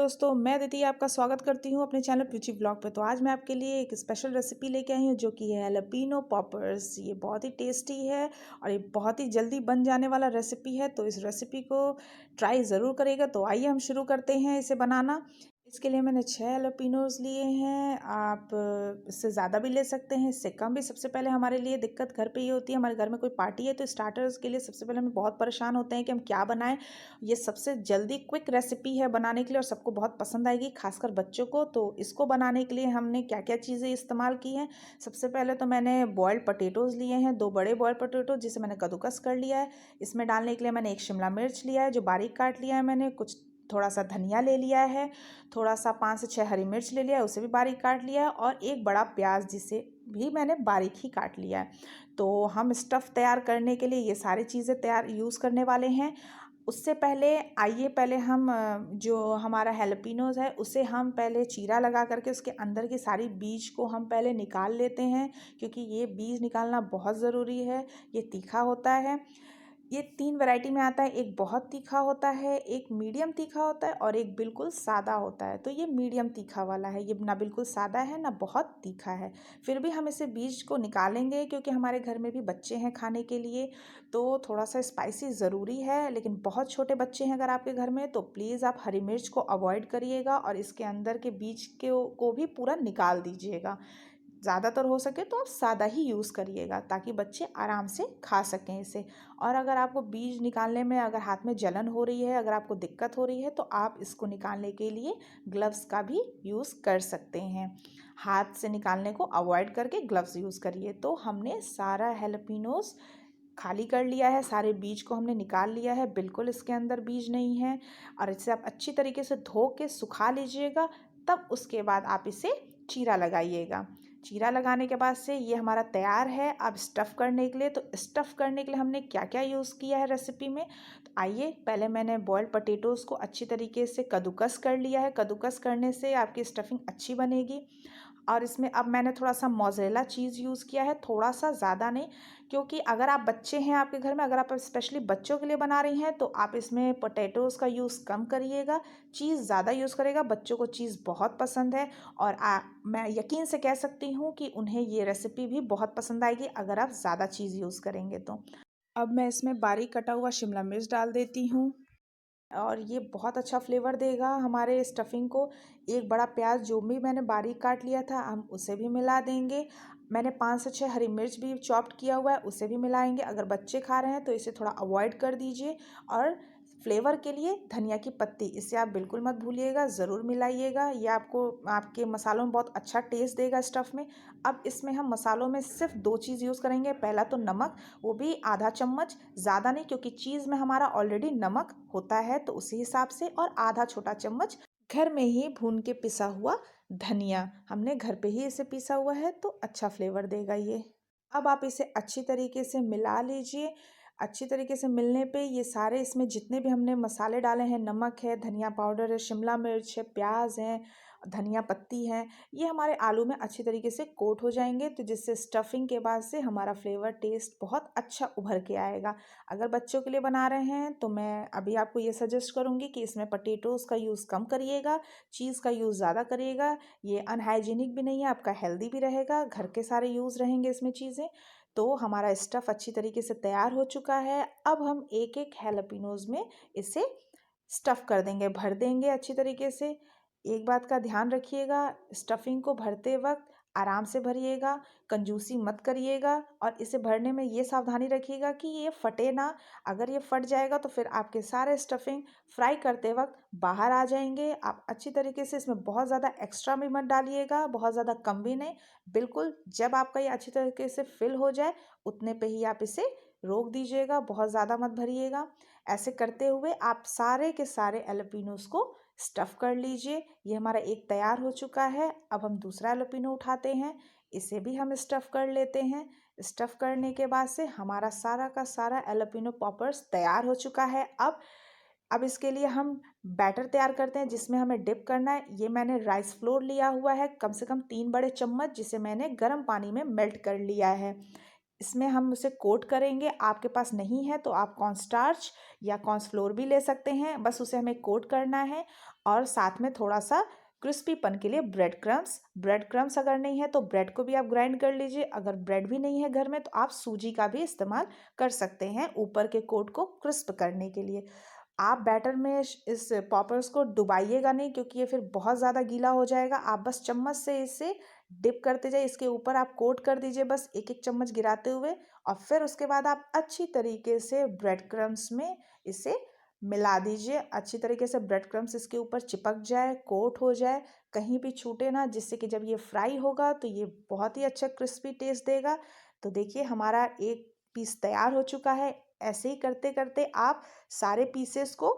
दोस्तों, मैं अदिति आपका स्वागत करती हूँ अपने चैनल रुचि ब्लॉग पे। तो आज मैं आपके लिए एक स्पेशल रेसिपी लेके आई हूँ जो कि है हैलापिनो पॉपर्स। ये बहुत ही टेस्टी है और ये बहुत ही जल्दी बन जाने वाला रेसिपी है। तो इस रेसिपी को ट्राई ज़रूर करेगा। तो आइए हम शुरू करते हैं इसे बनाना। इसके लिए मैंने 6 हैलापिनोज़ लिए हैं। आप इससे ज़्यादा भी ले सकते हैं, इससे कम भी। सबसे पहले हमारे लिए दिक्कत घर पे ये होती है, हमारे घर में कोई पार्टी है तो स्टार्टर्स के लिए सबसे पहले हम बहुत परेशान होते हैं कि हम क्या बनाएं। ये सबसे जल्दी क्विक रेसिपी है बनाने के लिए और सबको बहुत पसंद आएगी, खासकर बच्चों को। तो इसको बनाने के लिए हमने क्या क्या चीज़ें इस्तेमाल की हैं। सबसे पहले तो मैंने बॉयल्ड पटेटोज़ लिए हैं, 2 बड़े बॉयल्ड पटेटो जिसे मैंने कद्दूकस कर लिया है। इसमें डालने के लिए मैंने 1 शिमला मिर्च लिया है जो बारीक काट लिया है मैंने। कुछ थोड़ा सा धनिया ले लिया है, थोड़ा सा 5 से 6 हरी मिर्च ले लिया है, उसे भी बारीक काट लिया है, और एक बड़ा प्याज जिसे भी मैंने बारीक ही काट लिया है। तो हम स्टफ़ तैयार करने के लिए ये सारी चीज़ें तैयार यूज़ करने वाले हैं। उससे पहले आइए पहले हम जो हमारा हैलापिनोज़ है उसे हम पहले चीरा लगा करके उसके अंदर की सारी बीज को हम पहले निकाल लेते हैं, क्योंकि ये बीज निकालना बहुत ज़रूरी है। ये तीखा होता है। ये 3 वैरायटी में आता है, एक बहुत तीखा होता है, एक मीडियम तीखा होता है और एक बिल्कुल सादा होता है। तो ये मीडियम तीखा वाला है, ये ना बिल्कुल सादा है ना बहुत तीखा है। फिर भी हम इसे बीज को निकालेंगे क्योंकि हमारे घर में भी बच्चे हैं खाने के लिए, तो थोड़ा सा स्पाइसी ज़रूरी है। लेकिन बहुत छोटे बच्चे हैं अगर आपके घर में तो प्लीज़ आप हरी मिर्च को अवॉइड करिएगा और इसके अंदर के बीज को भी पूरा निकाल दीजिएगा। ज़्यादातर हो सके तो आप सादा ही यूज़ करिएगा ताकि बच्चे आराम से खा सकें इसे। और अगर आपको बीज निकालने में अगर हाथ में जलन हो रही है, अगर आपको दिक्कत हो रही है, तो आप इसको निकालने के लिए ग्लव्स का भी यूज़ कर सकते हैं। हाथ से निकालने को अवॉइड करके ग्लव्स यूज़ करिए। तो हमने सारा हैलापिनोज़ खाली कर लिया है, सारे बीज को हमने निकाल लिया है, बिल्कुल इसके अंदर बीज नहीं है। और इसे आप अच्छी तरीके से धो के सुखा लीजिएगा, तब उसके बाद आप इसे चीरा लगाइएगा। चीरा लगाने के बाद से ये हमारा तैयार है। अब स्टफ़ करने के लिए, तो स्टफ़ करने के लिए हमने क्या क्या यूज़ किया है रेसिपी में, तो आइए पहले मैंने बॉयल्ड पटेटोज़ को अच्छी तरीके से कद्दूकस कर लिया है। कद्दूकस करने से आपकी स्टफिंग अच्छी बनेगी। और इसमें अब मैंने थोड़ा सा मोज़रेला चीज़ यूज़ किया है, थोड़ा सा, ज़्यादा नहीं, क्योंकि अगर आप बच्चे हैं आपके घर में, अगर आप स्पेशली बच्चों के लिए बना रही हैं तो आप इसमें पोटैटोज़ का यूज़ कम करिएगा, चीज़ ज़्यादा यूज़ करेगा। बच्चों को चीज़ बहुत पसंद है और मैं यकीन से कह सकती हूँ कि उन्हें ये रेसिपी भी बहुत पसंद आएगी अगर आप ज़्यादा चीज़ यूज़ करेंगे तो। अब मैं इसमें बारीक कटा हुआ शिमला मिर्च डाल देती हूँ और ये बहुत अच्छा फ्लेवर देगा हमारे स्टफिंग को। एक बड़ा प्याज जो भी मैंने बारीक काट लिया था हम उसे भी मिला देंगे। मैंने 5 से 6 हरी मिर्च भी चॉप्ड किया हुआ है, उसे भी मिलाएंगे। अगर बच्चे खा रहे हैं तो इसे थोड़ा अवॉइड कर दीजिए। और फ्लेवर के लिए धनिया की पत्ती, इसे आप बिल्कुल मत भूलिएगा, ज़रूर मिलाइएगा। ये आपको आपके मसालों में बहुत अच्छा टेस्ट देगा स्टफ़ में। अब इसमें हम मसालों में सिर्फ 2 चीज़ यूज़ करेंगे। पहला तो नमक, वो भी आधा चम्मच, ज़्यादा नहीं, क्योंकि चीज़ में हमारा ऑलरेडी नमक होता है तो उसी हिसाब से। और आधा छोटा चम्मच घर में ही भून के पिसा हुआ धनिया, हमने घर पे ही इसे पीसा हुआ है तो अच्छा फ्लेवर देगा ये। अब आप इसे अच्छी तरीके से मिला लीजिए। अच्छी तरीके से मिलने पे ये सारे इसमें जितने भी हमने मसाले डाले हैं, नमक है, धनिया पाउडर है, शिमला मिर्च है, प्याज है, धनिया पत्ती है, ये हमारे आलू में अच्छी तरीके से कोट हो जाएंगे। तो जिससे स्टफिंग के बाद से हमारा फ्लेवर टेस्ट बहुत अच्छा उभर के आएगा। अगर बच्चों के लिए बना रहे हैं तो मैं अभी आपको ये सजेस्ट करूँगी कि इसमें पटेटोज़ का यूज़ कम करिएगा, चीज़ का यूज़ ज़्यादा करिएगा। ये अनहाइजीनिक भी नहीं है, आपका हेल्दी भी रहेगा, घर के सारे यूज़ रहेंगे इसमें चीज़ें। तो हमारा स्टफ़ अच्छी तरीके से तैयार हो चुका है। अब हम एक एक हैलापिनोज़ में इसे स्टफ़ कर देंगे, भर देंगे अच्छी तरीके से। एक बात का ध्यान रखिएगा, स्टफिंग को भरते वक्त आराम से भरिएगा, कंजूसी मत करिएगा। और इसे भरने में ये सावधानी रखिएगा कि ये फटे ना। अगर ये फट जाएगा तो फिर आपके सारे स्टफिंग फ्राई करते वक्त बाहर आ जाएंगे। आप अच्छी तरीके से इसमें बहुत ज़्यादा एक्स्ट्रा भी मत डालिएगा, बहुत ज़्यादा कम भी नहीं। बिल्कुल जब आपका ये अच्छी तरीके से फिल हो जाए उतने पे ही आप इसे रोक दीजिएगा, बहुत ज़्यादा मत भरिएगा। ऐसे करते हुए आप सारे के सारे एलोपिनोस को स्टफ़ कर लीजिए। ये हमारा एक तैयार हो चुका है। अब हम दूसरा एलोपिनो उठाते हैं, इसे भी हम स्टफ़ कर लेते हैं। स्टफ़ करने के बाद से हमारा सारा का सारा एलोपिनो पॉपर्स तैयार हो चुका है। अब इसके लिए हम बैटर तैयार करते हैं जिसमें हमें डिप करना है। ये मैंने राइस फ्लोर लिया हुआ है, कम से कम 3 बड़े चम्मच, जिसे मैंने गर्म पानी में मेल्ट कर लिया है। इसमें हम उसे कोट करेंगे। आपके पास नहीं है तो आप कॉर्नस्टार्च या कॉर्नफ्लोर भी ले सकते हैं, बस उसे हमें कोट करना है। और साथ में थोड़ा सा क्रिस्पीपन के लिए ब्रेड क्रम्स अगर नहीं है तो ब्रेड को भी आप ग्राइंड कर लीजिए। अगर ब्रेड भी नहीं है घर में तो आप सूजी का भी इस्तेमाल कर सकते हैं ऊपर के कोट को क्रिस्प करने के लिए। आप बैटर में इस पॉपर्स को डुबाइएगा नहीं, क्योंकि ये फिर बहुत ज़्यादा गीला हो जाएगा। आप बस चम्मच से इसे डिप करते जाइए, इसके ऊपर आप कोट कर दीजिए बस एक एक चम्मच गिराते हुए। और फिर उसके बाद आप अच्छी तरीके से ब्रेड क्रम्स में इसे मिला दीजिए। अच्छी तरीके से ब्रेड क्रम्स इसके ऊपर चिपक जाए, कोट हो जाए, कहीं भी छूटे ना, जिससे कि जब ये फ्राई होगा तो ये बहुत ही अच्छा क्रिस्पी टेस्ट देगा। तो देखिए हमारा एक पीस तैयार हो चुका है। ऐसे ही करते करते आप सारे पीसेस को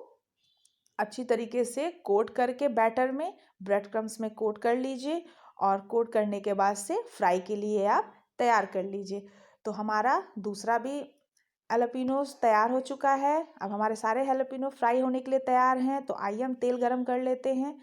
अच्छी तरीके से कोट करके बैटर में ब्रेड क्रम्स में कोट कर लीजिए। और कोट करने के बाद से फ्राई के लिए आप तैयार कर लीजिए। तो हमारा दूसरा भी हैलोपिनोस तैयार हो चुका है। अब हमारे सारे हैलोपिनो फ्राई होने के लिए तैयार हैं। तो आइए हम तेल गरम कर लेते हैं।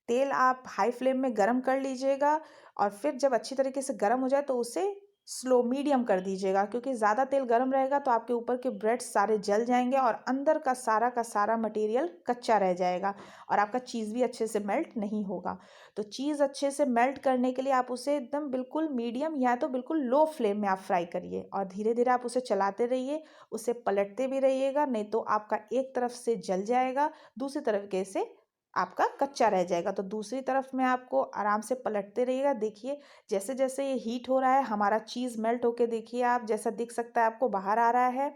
तेल आप हाई फ्लेम में गरम कर लीजिएगा। और फिर जब अच्छी तरीके से गरम हो जाए तो उसे स्लो मीडियम कर दीजिएगा, क्योंकि ज़्यादा तेल गरम रहेगा तो आपके ऊपर के ब्रेड सारे जल जाएंगे और अंदर का सारा मटेरियल कच्चा रह जाएगा और आपका चीज़ भी अच्छे से मेल्ट नहीं होगा। तो चीज़ अच्छे से मेल्ट करने के लिए आप उसे एकदम बिल्कुल मीडियम या तो बिल्कुल लो फ्लेम में आप फ्राई करिए और धीरे धीरे आप उसे चलाते रहिए, उसे पलटते भी रहिएगा, नहीं तो आपका एक तरफ से जल जाएगा, दूसरी तरफ के से आपका कच्चा रह जाएगा। तो दूसरी तरफ में आपको आराम से पलटते रहिएगा। देखिए जैसे जैसे ये हीट हो रहा है हमारा चीज़ मेल्ट होके, देखिए आप जैसा दिख सकता है आपको बाहर आ रहा है।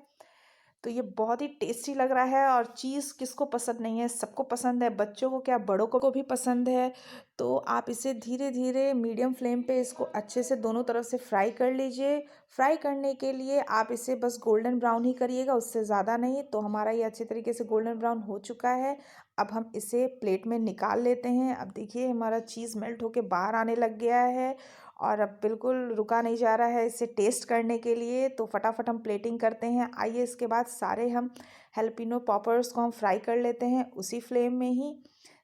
तो ये बहुत ही टेस्टी लग रहा है। और चीज़ किसको पसंद नहीं है, सबको पसंद है, बच्चों को क्या बड़ों को भी पसंद है। तो आप इसे धीरे धीरे मीडियम फ्लेम पे इसको अच्छे से दोनों तरफ से फ्राई कर लीजिए। फ्राई करने के लिए आप इसे बस गोल्डन ब्राउन ही करिएगा, उससे ज़्यादा नहीं। तो हमारा ये अच्छे तरीके से गोल्डन ब्राउन हो चुका है। अब हम इसे प्लेट में निकाल लेते हैं। अब देखिए हमारा चीज़ मेल्ट होके बाहर आने लग गया है और अब बिल्कुल रुका नहीं जा रहा है इसे टेस्ट करने के लिए। तो फटाफट हम प्लेटिंग करते हैं। आइए इसके बाद सारे हम हेल्पिनो पॉपर्स को हम फ्राई कर लेते हैं उसी फ्लेम में ही,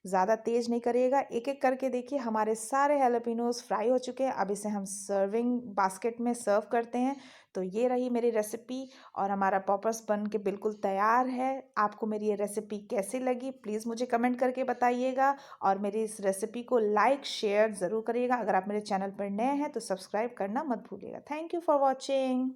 ज़्यादा तेज़ नहीं करिएगा। एक एक करके देखिए हमारे सारे हेलोपिनोस फ्राई हो चुके हैं। अब इसे हम सर्विंग बास्केट में सर्व करते हैं। तो ये रही मेरी रेसिपी और हमारा पॉपर्स बन के बिल्कुल तैयार है। आपको मेरी ये रेसिपी कैसी लगी प्लीज़ मुझे कमेंट करके बताइएगा और मेरी इस रेसिपी को लाइक शेयर ज़रूर करिएगा। अगर आप मेरे चैनल पर नए हैं तो सब्सक्राइब करना मत भूलिएगा। Thank you for watching.